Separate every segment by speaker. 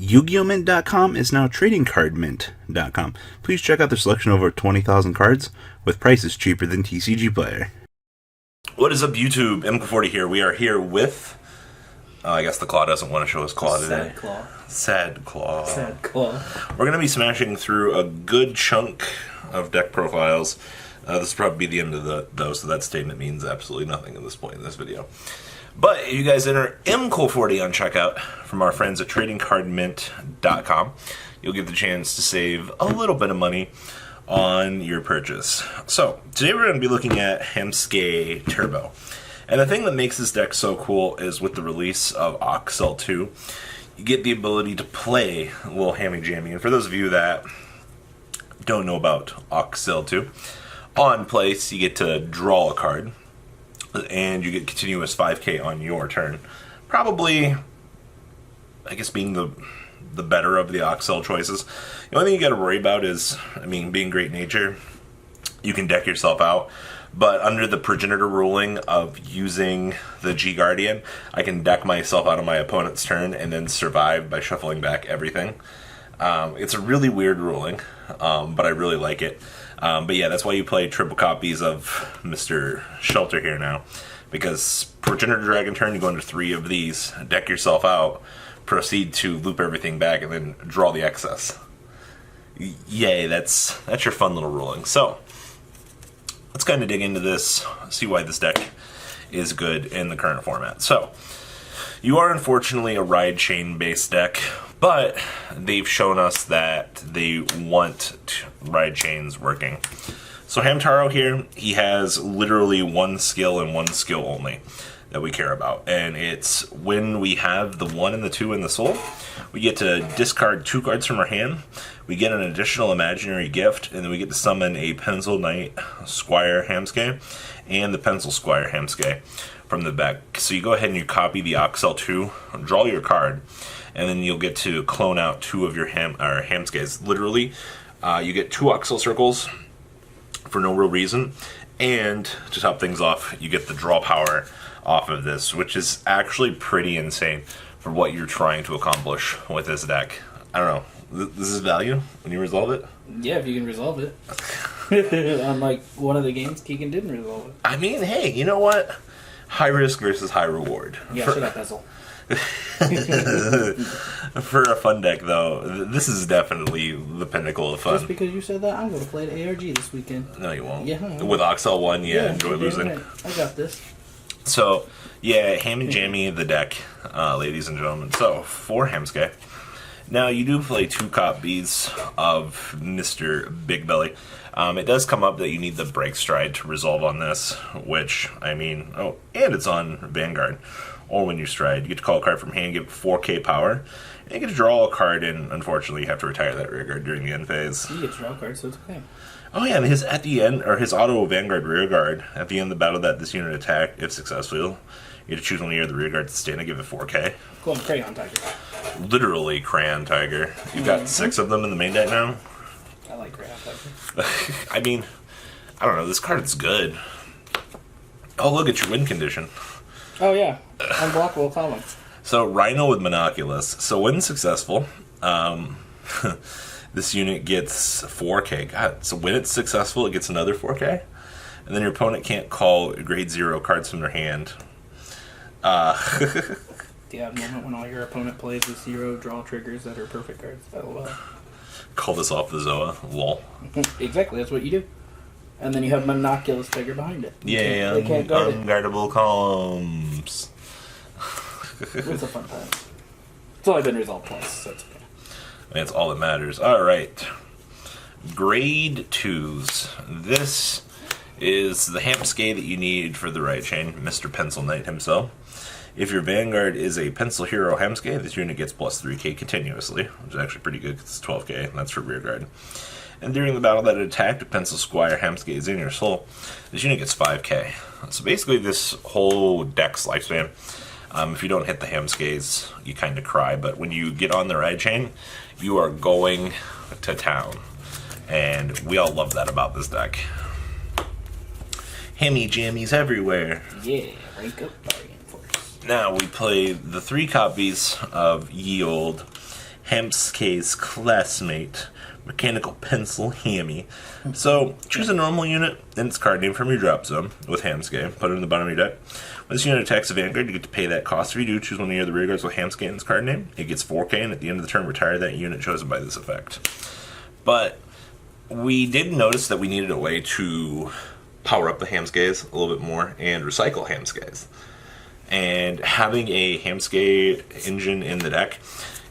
Speaker 1: Yu-Gi-Oh! Mint.com is now TradingCardMint.com. Please check out their selection of over 20,000 cards with prices cheaper than TCG Player.
Speaker 2: What is up, YouTube? MK40 here. We are here with... I guess the Claw doesn't want to show his Claw today. Sad Claw. We're going to be smashing through a good chunk of deck profiles. This will probably be the end of those, so that statement means absolutely nothing at this point in this video. But if you guys enter MK40 on checkout from our friends at TradingCardMint.com, you'll get the chance to save a little bit of money on your purchase. So, today we're going to be looking at Hammsuke Turbo. And the thing that makes this deck so cool is with the release of Oxel 2, you get the ability to play a little hammy jammy. And for those of you that don't know about Oxel 2, on place you get to draw a card, and you get continuous 5k on your turn. Probably, I guess, being the better of the Oxel choices. The only thing you got to worry about is, being Great Nature, you can deck yourself out. But under the progenitor ruling of using the G Guardian, I can deck myself out of my opponent's turn and then survive by shuffling back everything. It's a really weird ruling, but I really like it. But yeah, that's why you play triple copies of Mr. Shelter here now. Because Progenitor Dragon turn, you go into 3 of these, deck yourself out, proceed to loop everything back, and then draw the excess. Yay, that's your fun little ruling. So, let's kind of dig into this, see why this deck is good in the current format. So, you are unfortunately a ride chain based deck, but they've shown us that they want ride chains working. So Hamtaro here, he has literally one skill and one skill only that we care about. And it's when we have the 1 and the 2 in the soul, we get to discard 2 cards from our hand, we get an additional imaginary gift, and then we get to summon a Pencil Knight Squire Hammsuke and the Pencil Squire Hammsuke from the back. So you go ahead and you copy the Oxel 2, draw your card, and then you'll get to clone out 2 of your Hammsukes. Literally, you get 2 Oxel circles for no real reason, and to top things off, you get the draw power off of this, which is actually pretty insane for what you're trying to accomplish with this deck. I don't know. This is value when you resolve it?
Speaker 3: Yeah, if you can resolve it. Unlike one of the games, Keegan didn't resolve it.
Speaker 2: Hey, you know what? High risk versus high reward.
Speaker 3: Yeah, shut up, Bezel.
Speaker 2: For a fun deck, though, this is definitely the pinnacle of fun.
Speaker 3: Just because you said that, I'm going to play the ARG this weekend.
Speaker 2: No, you won't.
Speaker 3: Yeah,
Speaker 2: with Oxel 1, enjoy losing.
Speaker 3: Right. I got this.
Speaker 2: So, yeah, ham and jammy the deck, ladies and gentlemen. So, for Hammsuke, now you do play 2 copies of Mr. Big Belly. It does come up that you need the Break Stride to resolve on this, which, and it's on Vanguard. Or when you stride, you get to call a card from hand, give it 4k power, and you get to draw a card, and unfortunately you have to retire that rear guard during the end phase.
Speaker 3: You get to draw a card, so it's okay.
Speaker 2: Oh yeah, and his auto Vanguard rear guard, at the end of the battle that this unit attacked, if successful, you get to choose one of the rear guards to stand and give it 4k.
Speaker 3: Cool, Crayon Tiger.
Speaker 2: Literally Crayon Tiger. You've got 6 of them in the main deck now.
Speaker 3: I like Crayon Tiger.
Speaker 2: I don't know, this card is good. Oh, look at your win condition.
Speaker 3: Oh yeah, unblockable column.
Speaker 2: So Rhino with Monoculus. So when successful, this unit gets 4k. God, so when it's successful, it gets another 4k, and then your opponent can't call grade 0 cards from their hand.
Speaker 3: Yeah, moment when all your opponent plays with 0 draw triggers that are perfect cards. LOL.
Speaker 2: Call this off the Zoa. Lol.
Speaker 3: Exactly, that's what you do. And then you have Monoculus Tiger behind it.
Speaker 2: Yeah,
Speaker 3: they can't guard
Speaker 2: unguardable columns.
Speaker 3: It's a fun time. It's only been resolved twice, so it's okay.
Speaker 2: That's all that matters. Alright. Grade 2s. This is the Hammsuke that you need for the right chain, Mr. Pencil Knight himself. If your Vanguard is a Pencil Hero Hammsuke, this unit gets plus 3k continuously, which is actually pretty good because it's 12k, and that's for rear guard. And during the battle that it attacked, a Pencil Squire Hammsuke is in your soul, this unit gets 5k. So basically this whole deck's lifespan, if you don't hit the Hammsukes, you kind of cry, but when you get on the ride chain, you are going to town. And we all love that about this deck. Hammy jammies everywhere.
Speaker 3: Yeah, rank up bargain force.
Speaker 2: Now we play the 3 copies of Ye Olde Hammsuke's classmate, Mechanical Pencil Hammy. So, choose a normal unit and its card name from your drop zone with Hammsuke. Put it in the bottom of your deck. When this unit attacks a Vanguard, you get to pay that cost. If you do, choose one of the other rear guards with Hammsuke in its card name. It gets 4K, and at the end of the turn, retire that unit chosen by this effect. But we did notice that we needed a way to power up the Hammsukes a little bit more and recycle Hammsukes. And having a Hammsuke engine in the deck,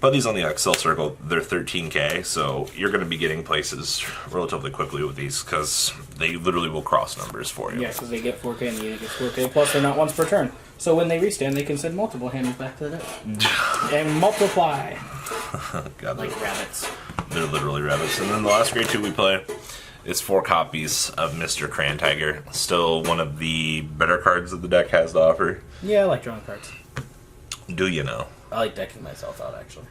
Speaker 2: put these on the Excel circle, they're 13K, so you're going to be getting places relatively quickly with these because they literally will cross numbers for you.
Speaker 3: Yeah, because they get 4K and the unit gets 4K, plus they're not once per turn. So when they restand, they can send multiple hammies back to the deck. And multiply.
Speaker 2: God,
Speaker 3: like rabbits.
Speaker 2: They're literally rabbits. And then the last grade 2 we play is 4 copies of Mr. Cran Tiger. Still one of the better cards that the deck has to offer.
Speaker 3: Yeah, I like drawing cards.
Speaker 2: Do you know?
Speaker 3: I like decking myself out, actually.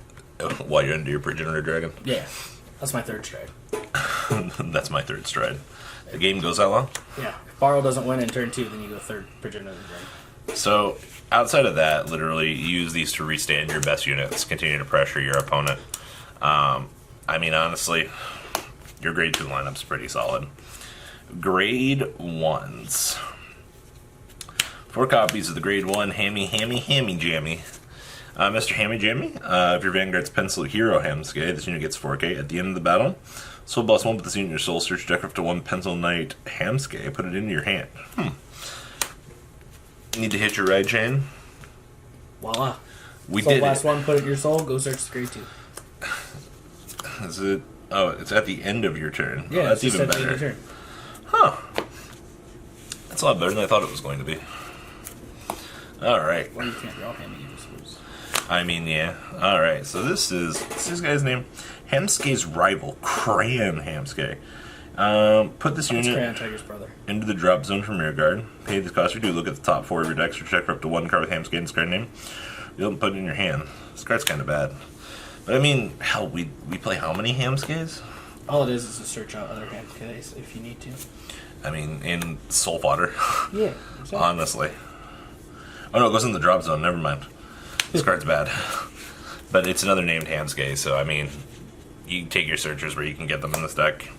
Speaker 2: While you're into your Progenitor Dragon?
Speaker 3: Yeah. That's my third stride.
Speaker 2: That's my third stride. The game goes that long?
Speaker 3: Yeah. If Borrow doesn't win in turn 2, then you go third Progenitor Dragon.
Speaker 2: So, outside of that, literally, you use these to restand your best units, continue to pressure your opponent. I mean, honestly, your grade 2 lineup's pretty solid. Grade 1s. 4 copies of the grade 1 Hammy Jammy. Mr. Hammy Jammy, if your Vanguard's Pencil Hero Hammsuke, this unit gets 4K. At the end of the battle, Soul Boss 1 with this unit in your Soul Search deck up to 1 Pencil Knight Hammsuke. Put it into your hand. Need to hit your right chain.
Speaker 3: Voila.
Speaker 2: We
Speaker 3: Soul
Speaker 2: did
Speaker 3: Blast
Speaker 2: it.
Speaker 3: 1, put it in your soul, go search the grade 2.
Speaker 2: Is it? Oh, it's at the end of your turn.
Speaker 3: Yeah,
Speaker 2: Oh, that's
Speaker 3: it's
Speaker 2: even
Speaker 3: just at the end of
Speaker 2: better.
Speaker 3: your turn.
Speaker 2: Huh. That's a lot better than I thought it was going to be. Alright.
Speaker 3: Well, you can't draw Hammy, you just lose.
Speaker 2: I mean, yeah. Alright, so what's this guy's name? Hammsuke's rival, Cran Hammsuke. Put this
Speaker 3: That's
Speaker 2: unit
Speaker 3: Crayon Tiger's brother.
Speaker 2: into the drop zone from rear guard. Pay the cost you do. Look at the top 4 of your decks or check for up to 1 card with Hammsuke in its card name. You don't put it in your hand. This card's kind of bad. But I mean, hell, we play how many Hammsukes?
Speaker 3: All it is to search out other Hammsukes if you need to.
Speaker 2: I mean, in Soul Fodder.
Speaker 3: Yeah, exactly.
Speaker 2: Honestly. Oh no, it goes in the drop zone. Never mind. This card's bad. But it's another named Hammsuke, so I mean, you can take your searchers where you can get them in this deck.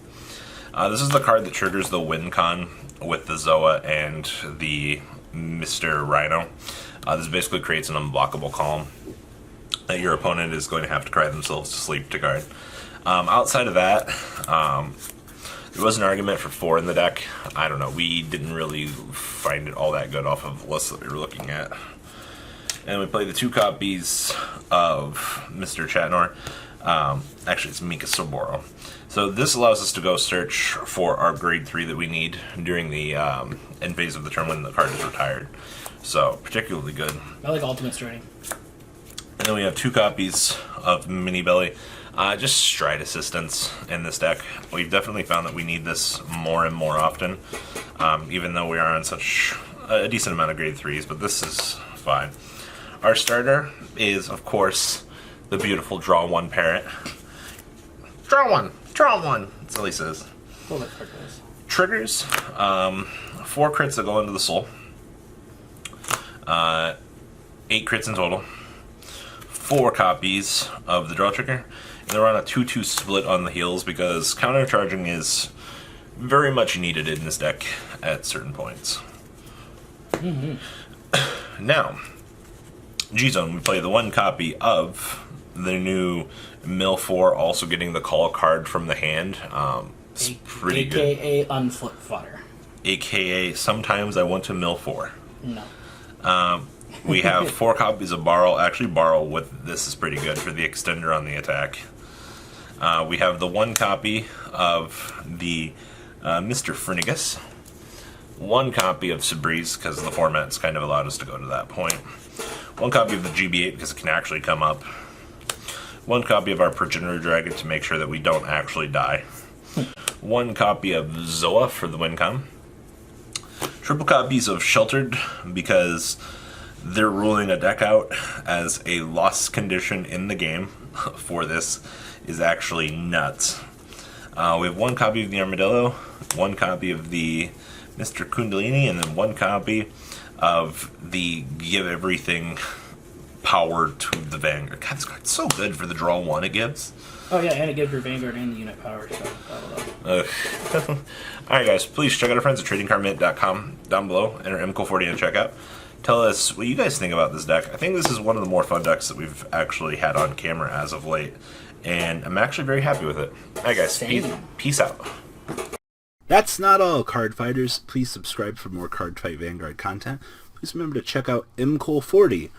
Speaker 2: This is the card that triggers the win con with the Zoa and the Mr. Rhino. This basically creates an unblockable column that your opponent is going to have to cry themselves to sleep to guard. Outside of that, there was an argument for 4 in the deck. I don't know, we didn't really find it all that good off of the list that we were looking at. And we played the 2 copies of Mr. Chatnor. Actually, it's Mika Soboro. So this allows us to go search for our grade 3 that we need during the end phase of the turn when the card is retired. So, particularly good.
Speaker 3: I like Ultimate Striding.
Speaker 2: And then we have 2 copies of Mini Belly. Just stride assistance in this deck. We've definitely found that we need this more and more often, even though we are on such a decent amount of grade 3s, but this is fine. Our starter is, of course, the beautiful Draw 1 Parrot. Draw 1! Draw 1! That's all he says.
Speaker 3: Well, that card does.
Speaker 2: Triggers, 4 crits that go into the soul. 8 crits in total. 4 copies of the draw trigger. And they're on a 2-2 split on the heels because countercharging is very much needed in this deck at certain points. Now, G-Zone, we play the 1 copy of the new Mill 4, also getting the call card from the hand. It's pretty good.
Speaker 3: AKA Unflip Fodder.
Speaker 2: AKA sometimes I want to Mill 4.
Speaker 3: No.
Speaker 2: We have 4 copies of Borrow. Actually, Borrow with this is pretty good for the extender on the attack. We have the 1 copy of the Mr. Frinigus. 1 copy of Sabreeze, because the format's kind of allowed us to go to that point. 1 copy of the GB8, because it can actually come up. 1 copy of our Progenitor Dragon to make sure that we don't actually die. 1 copy of Zoa for the Wincom. Triple copies of Sheltered, because they're ruling a deck out as a loss condition in the game for this is actually nuts. We have 1 copy of the Armadillo, 1 copy of the Mr. Kundalini, and then 1 copy of the Give Everything power to the Vanguard. God, this card's so good for the draw 1 it gives.
Speaker 3: Oh yeah, and it gives your Vanguard and the unit power, so I love it.
Speaker 2: Alright guys, please check out our friends at tradingcardmint.com down below. Enter MCO40 in checkout. Tell us what you guys think about this deck. I think this is one of the more fun decks that we've actually had on camera as of late. And I'm actually very happy with it. Alright guys, peace out.
Speaker 1: That's not all, card fighters. Please subscribe for more Cardfight Vanguard content. Please remember to check out MCO40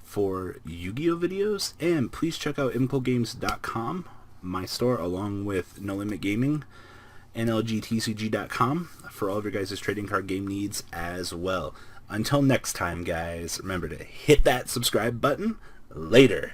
Speaker 1: for Yu-Gi-Oh videos. And please check out MCOgames.com, my store, along with No Limit Gaming, NLGTCG.com for all of your guys' trading card game needs as well. Until next time, guys, remember to hit that subscribe button. Later.